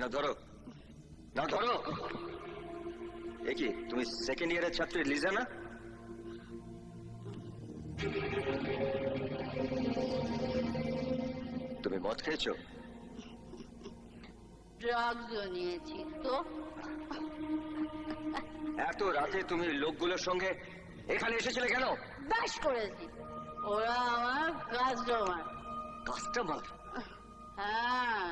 না ধরো, না ধরো। এ কি তুমি সেকেন্ড ইয়ারের ছাত্রী লিজা না? তুমি মদ খেয়েছো? ড্রাগসও নিয়েছি তো। এত রাতে তুমি লোকগুলোর সঙ্গে এখানে এসেছিলে কেন? ব্যাস করেছি, ওরা আমার কাস্টমার। কাস্টমার? हाँ,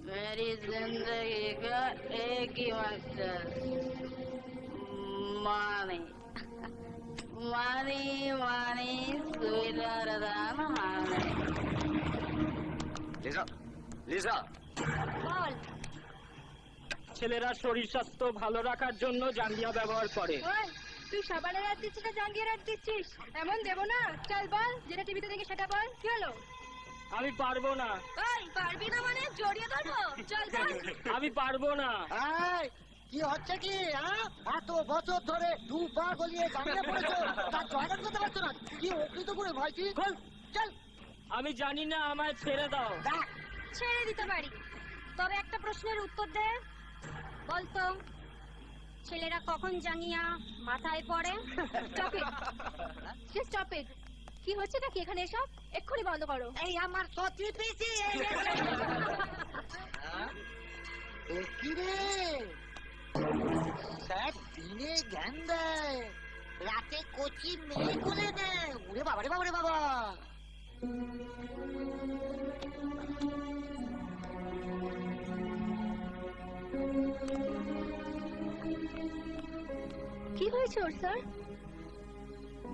मेरी जिंदगी का एक ही मकसद मानी मानी मानी सुविधारदान मानी। লিজা, লিজা, বল। ছেলেরা শরীর স্বাস্থ্য ভালো রাখার জন্য জাঙ্গিয়া ব্যবহার করে। তুই সাবানের রাত দিচ্ছিস না জাঙ্গিয়ার রাত দিচ্ছিস? এমন দেবো না, চল বল, যেটা টিভিতে দেখে সেটা বল। কি হলো? আমি পারবো না। পারবি না মানে জড়িয়ে ধরবো, চল বল। আমি পারবো না। কি হচ্ছে কি? এত বছর ধরে দুবার গলিয়ে জাঙ্গিয়া পড়েছো, তার জয়গান করতে পারছো না? কি অকৃত করে ভাইছি? চল। আমি জানি না, আমায় ছেড়ে দাও। ছেড়ে দিতে পারি, তবে একটা প্রশ্নের উত্তর দে। বলতো, ছেলেরা কখন জাঙ্গিয়া মাথায় পড়ে? Stop it. কি হচ্ছে নাকি এখানে? এসব এক্ষুনি বন্ধ করো। এই আমার সত্যি পেয়েছি। কি রে স্যার, দিনে জ্ঞান দেয়, রাতে কচি মেয়ে বলে দেয়। ওরে বাবা রে বাবা রে বাবা। কি হয়েছে ওর স্যার?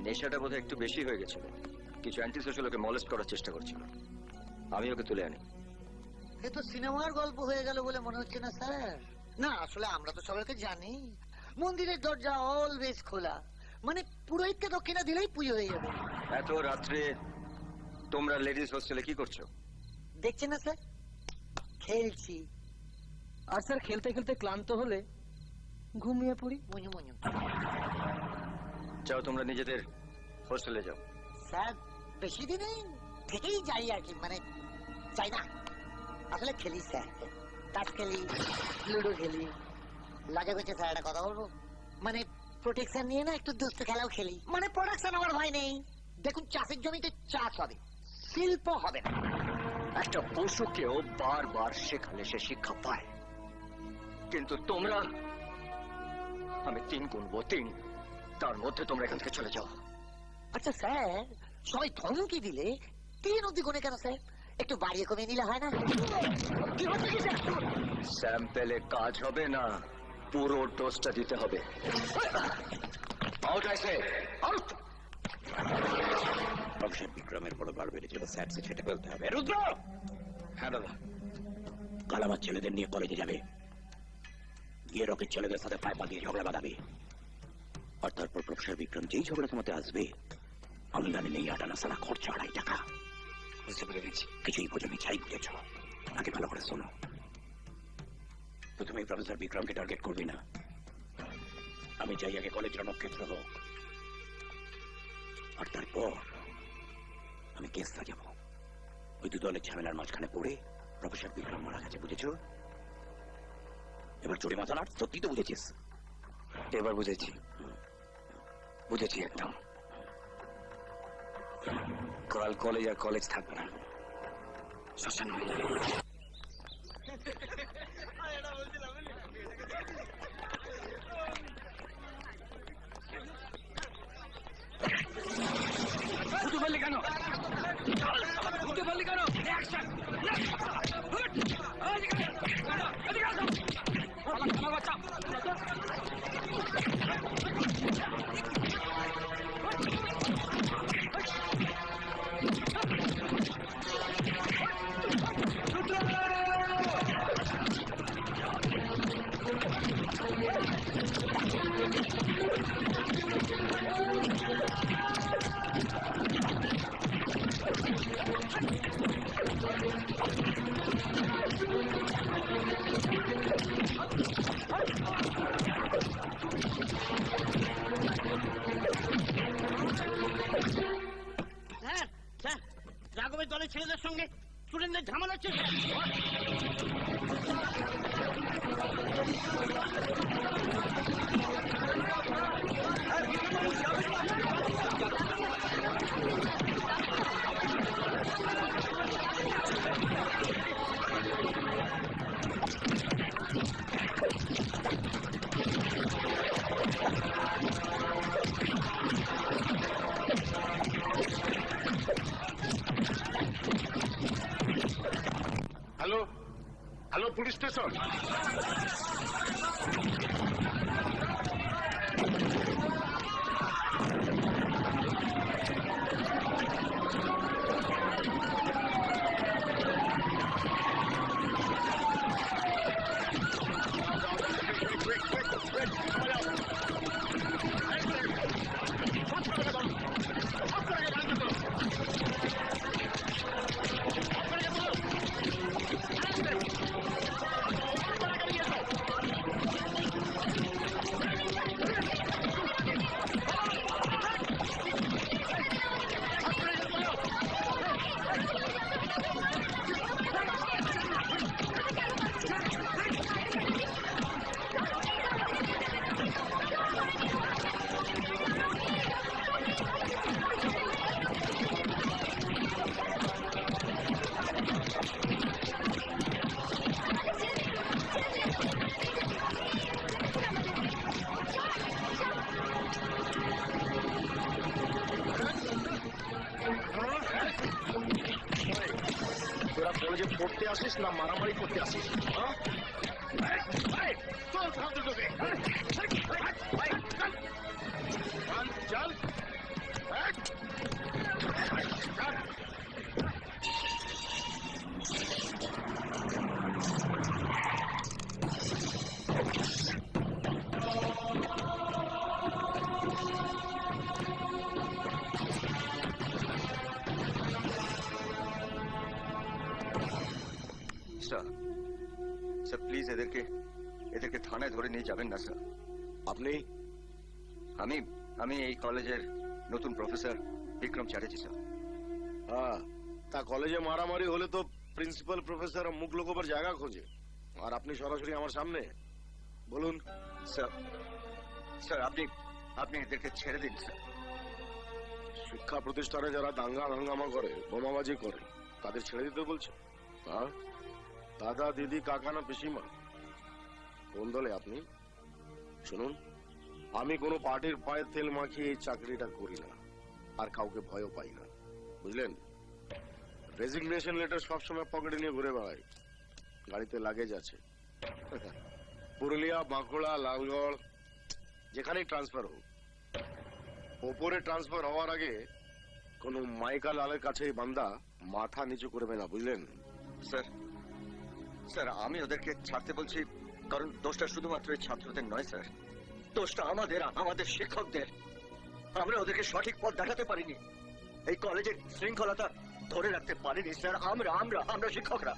নেশাটা বোধহয় একটু বেশি হয়ে গেছিল। কিছু অ্যান্টি সোশ্যাল ওকে মলেস্ট করার চেষ্টা করছিল, আমি ওকে তুলে আনি। এ তো সিনেমার গল্প হয়ে গেল বলে মনে হচ্ছে না স্যার। না, আসলে আমরা তো সবাইকে জানি মন্দিরের দরজা অলওয়েজ খোলা, মানে পুরোহিতকে দক্ষিণা দিলেই পুজো হয়ে যাবে। এত রাত্রে তোমরা লেডিস হোস্টেলে কি করছো? দেখছেন না স্যার, খেলছি। আর স্যার, খেলতে খেলতে ক্লান্ত হলে ঘুমিয়ে পড়ি। মুñu মুñu। যাও তোমরা নিজেদের হোস্টেলে যাও। স্যার, বেশি দিনে থেকেই যাই আর কি, মানে যাই না, আসলে খেলি স্যার। তাস খেলি, লুডো খেলি। লাগে হচ্ছে স্যার, একটা কথা বলবো, মানে প্রোটেকশন নিয়ে না একটু দুস্থ খেলাও খেলি। মানে প্রোডাকশন আমার ভয় নেই। দেখুন, চাষের জমিতে চাষ হবে, শিল্প হবে না। একটা পশুকেও বারবার শেখালে সে শিক্ষা পায়, কিন্তু তোমরা, আমি 3 গুনবো 3, তার মধ্যে তোমরা এখান থেকে চলে যাও। আচ্ছা স্যার, সবাই ধমকি দিলে 3 অব্দি গুনে কেন স্যার? একটু বাড়িয়ে কমিয়ে নিলে হয় না? কি হচ্ছে কি স্যার? স্যাম্পেলে কাজ হবে না, পুরো ডোজটা দিতে হবে। আউট আইসে, আউট। প্রফেসর বিক্রমের বড় বার বেড়েছিল, স্যারকে ছেটে ফেলতে হবে। রুদ্র! হ্যাঁ দাদা। কাল আমার ছেলেদের নিয়ে কলেজে যাবে, গিয়ে রকের ছেলেদের সাথে ফাইপা দিয়ে ঝগড়া বাঁধাবে। আর তারপর প্রফেসর বিক্রম যেই ঝগড়া তোমাতে আসবে, আমি জানি নেই আটানা সারা খরচা 2.5 টাকা। বুঝতে পেরে গেছি। কিছুই বোঝনি, চাই বুঝেছ। আগে ভালো করে শোনো, প্রথমে প্রফেসর বিক্রমকে টার্গেট করবি না। আমি চাই আগে কলেজের নক্ষত্র হোক, আর তারপর আমি কেস সাজাবো। ওই 2 দলের ঝামেলার মাঝখানে পড়ে প্রফেসর বিক্রম মারা গেছে, বুঝেছ? এবার চড়ে মাথা নাড়, সত্যি তো বুঝেছিস? এবার বুঝেছি, বুঝেছি একদম। কাল কলেজ আর কলেজ থাকবে না, শ্মশান হয়ে যাবে। বুঝতে পারলি কেন? বুঝতে পারলি কেন? অ্যাকশন! বাচ্চা Rudra! Hello hello police station. তোরা কলেজে পড়তে আসিস না মারামারি করতে আসিস? চল চল। স্যার স্যার প্লিজ এদেরকে এদেরকে থানায় ধরে নিয়ে যাবেন না স্যার। আপনি? আমি আমি এই কলেজের নতুন প্রফেসর বিক্রম চ্যাটার্জি স্যার। হ্যাঁ, তা কলেজে মারামারি হলে তো প্রিন্সিপাল প্রফেসর মুখ লোকবার জায়গা খোঁজে, আর আপনি সরাসরি আমার সামনে। বলুন স্যার স্যার আপনি আপনি এদেরকে ছেড়ে দিন স্যার। শিক্ষা প্রতিষ্ঠানে যারা দাঙ্গা হাঙ্গামা করে, বোমাবাজি করে, তাদের ছেড়ে দিতে বলছে? হ্যাঁ, দাদা দিদি কাকা না পিসিমা? কোন দলে আপনি? শুনুন, আমি কোনো পার্টির পায়ে তেল মাখিয়ে এই চাকরিটা করি না, আর কাউকে ভয়ও পাই না, বুঝলেন? রেজিগনেশন লেটার সবসময় পকেটে নিয়ে ঘুরে বেড়াই, গাড়িতে লাগেজ আছে। পুরুলিয়া, বাঁকুড়া, লালগড়, যেখানেই ট্রান্সফার হোক, ওপরে ট্রান্সফার হওয়ার আগে কোন মাইকা লালের কাছে এই বান্দা মাথা নিচু করবে না, বুঝলেন? স্যার স্যার আমি ওদেরকে ছাড়তে বলছি কারণ দোষটা শুধুমাত্র এই ছাত্রদের নয় স্যার, দোষটা আমাদের শিক্ষকদের। আমরা ওদেরকে সঠিক পথ দেখাতে পারিনি, এই কলেজের শৃঙ্খলতা ধরে রাখতে পারিনি স্যার। আমরা শিক্ষকরা।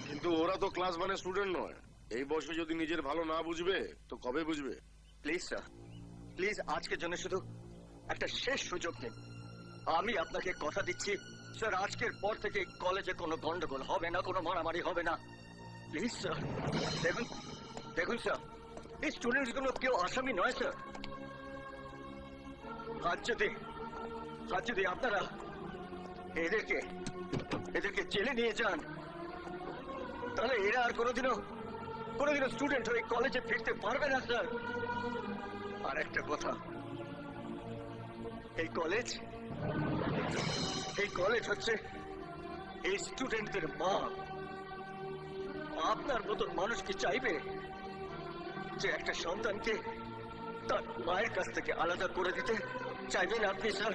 কিন্তু ওরা তো ক্লাস 1 স্টুডেন্ট নয়। এই বয়সে যদি নিজের ভালো না বুঝবে তো কবে বুঝবে? প্লিজ স্যার, প্লিজ আজকের জন্য শুধু একটা শেষ সুযোগ দিন। আমি আপনাকে কথা দিচ্ছি স্যার, আজকের পর থেকে এই কলেজে কোনো গন্ডগোল হবে না, কোনো মারামারি হবে না। Please sir. দেখুন দেখুন স্যার, এই স্টুডেন্টস গুলো কেউ আসামি নয় স্যার। আজ যদি আপনারা এদেরকে জেলে নিয়ে যান, তাহলে এরা আর কোনোদিনও স্টুডেন্ট হয়ে কলেজে ফিরতে পারবে না স্যার। আর একটা কথা, এই কলেজ হচ্ছে এই স্টুডেন্টদের মা। আপনার মতন মানুষ কি চাইবে যে একটা সন্তানকে তার মায়ের কাছ থেকে আলাদা করে দিতে? চাইবেন আপনি স্যার?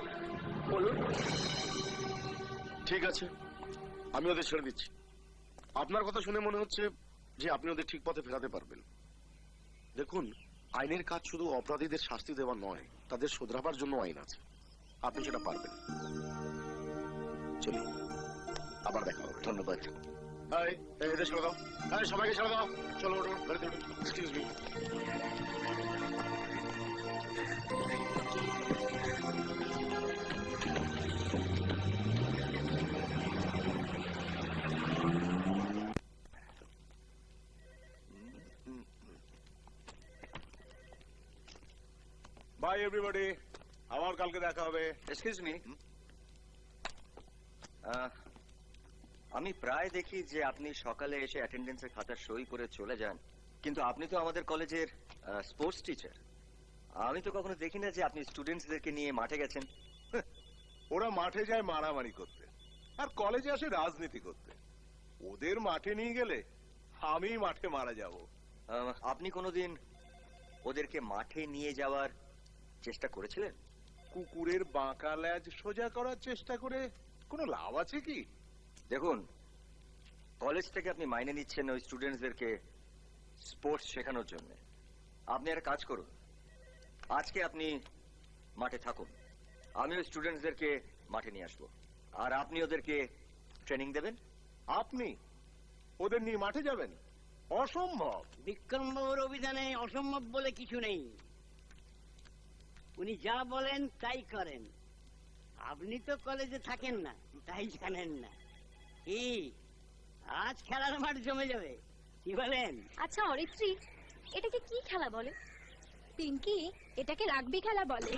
বলুন। ঠিক আছে, আমি ওদের ছেড়ে দিচ্ছি। আপনার কথা শুনে মনে হচ্ছে যে আপনি ওদের ঠিক পথে ফেরাতে পারবেন। দেখুন, আইনের কাজ শুধু অপরাধীদের শাস্তি দেওয়া নয়, তাদের শোধরাবার জন্য আইন আছে। আপনি সেটা পারবেন। চলি, আবার দেখা হবে। ধন্যবাদ। এদের ছেড়ে দাও, সবাইকে ছেড়ে দাও। চলো ওঠো, গাড়িতে ওঠো। Excuse me. বাই এভরিবডি, আবার কালকে দেখা হবে। এক্সকিউজ মি, আমি প্রায় দেখি যে আপনি সকালে এসে অ্যাটেন্ডেন্সের খাতা সই করে চলে যান, কিন্তু আপনি তো আমাদের কলেজের স্পোর্টস টিচার। আমি তো কখনো দেখি না যে আপনি স্টুডেন্টসদেরকে নিয়ে মাঠে গেছেন। ওরা মাঠে যায় মারামারি করতে, আর কলেজে আসে রাজনীতি করতে। ওদের মাঠে নিয়ে গেলে আমি মাঠে মারা যাব। আপনি কোনোদিন ওদেরকে মাঠে নিয়ে যাওয়ার চেষ্টা করেছিলেন? কুকুরের বাঁকা ল্যাজ সোজা করার চেষ্টা করে কোনো লাভ আছে কি? দেখুন, কলেজ থেকে আপনি মাইনে নিচ্ছেন ওই স্টুডেন্টসদেরকে স্পোর্টস শেখানোর জন্য। আপনি একটা কাজ করুন, আজকে আপনি মাঠে থাকুন, আমি ওই স্টুডেন্টসদেরকে মাঠে নিয়ে আসবো, আর আপনি ওদেরকে ট্রেনিং দেবেন। আপনি ওদের নিয়ে মাঠে যাবেন? অসম্ভব। বিক্রমবাবুর অভিধানে অসম্ভব বলে কিছু নেই। উনি যা বলেন তাই করেন। আপনি তো কলেজে থাকেন না, তাই জানেন না। কি আজ খেলার মাঠ জমে যাবে, কি বলেন? আচ্ছা অরিত্রী, এটাকে কি খেলা বলে? পিঙ্কি, এটাকে রাগবি খেলা বলে।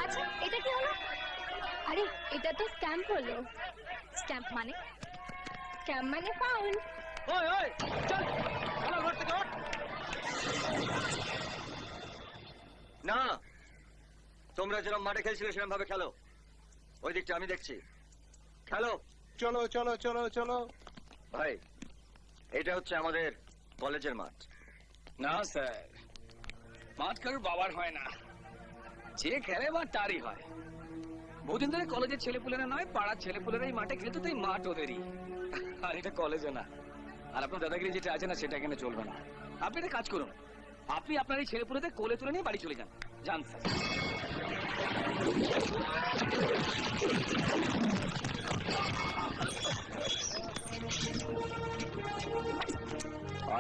আচ্ছা এটা কি হলো? আরে এটা তো স্ট্যাম্প হলো। স্ট্যাম্প মানে? স্ট্যাম্প মানে ফাউল। ওই ওই চল, খেলা ঘর থেকে ওঠ। না, তোমরা যেরকম মাঠে খেলছিলে সেরকম ভাবে খেলো। ওই দিকটা আমি দেখছি, খেলো। চলো চলো চলো চলো। ভাই, এটা হচ্ছে আমাদের কলেজের মাঠ। না স্যার, মাঠ কারোর বাবার হয় না, যে খেলে মাঠ তারই হয়। বহুদিন ধরে কলেজের ছেলেপুলেরা নয়, পাড়ার ছেলেপুলেরাই মাঠে খেলতো, তাই মাঠ ওদেরই। আর এটা কলেজে না। আর আপনার দাদাগিরি যেটা আছে না, সেটা এখানে চলবে না। আপনি একটা কাজ করুন, আপনি আপনার এই ছেলেপুলেদের কোলে তুলে নিয়ে বাড়ি চলে যান। যান স্যার।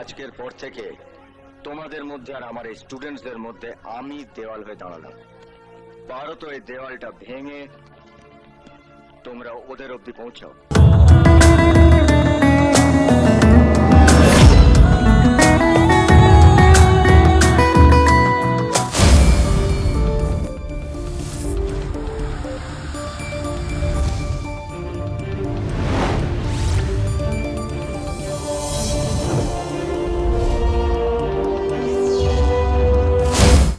আজকের পর থেকে তোমাদের মধ্যে আর আমার এই স্টুডেন্টসদের মধ্যে আমি দেওয়াল হয়ে দাঁড়ালাম। পারো তো এই দেওয়ালটা ভেঙে তোমরা ওদের অব্দি পৌঁছাও।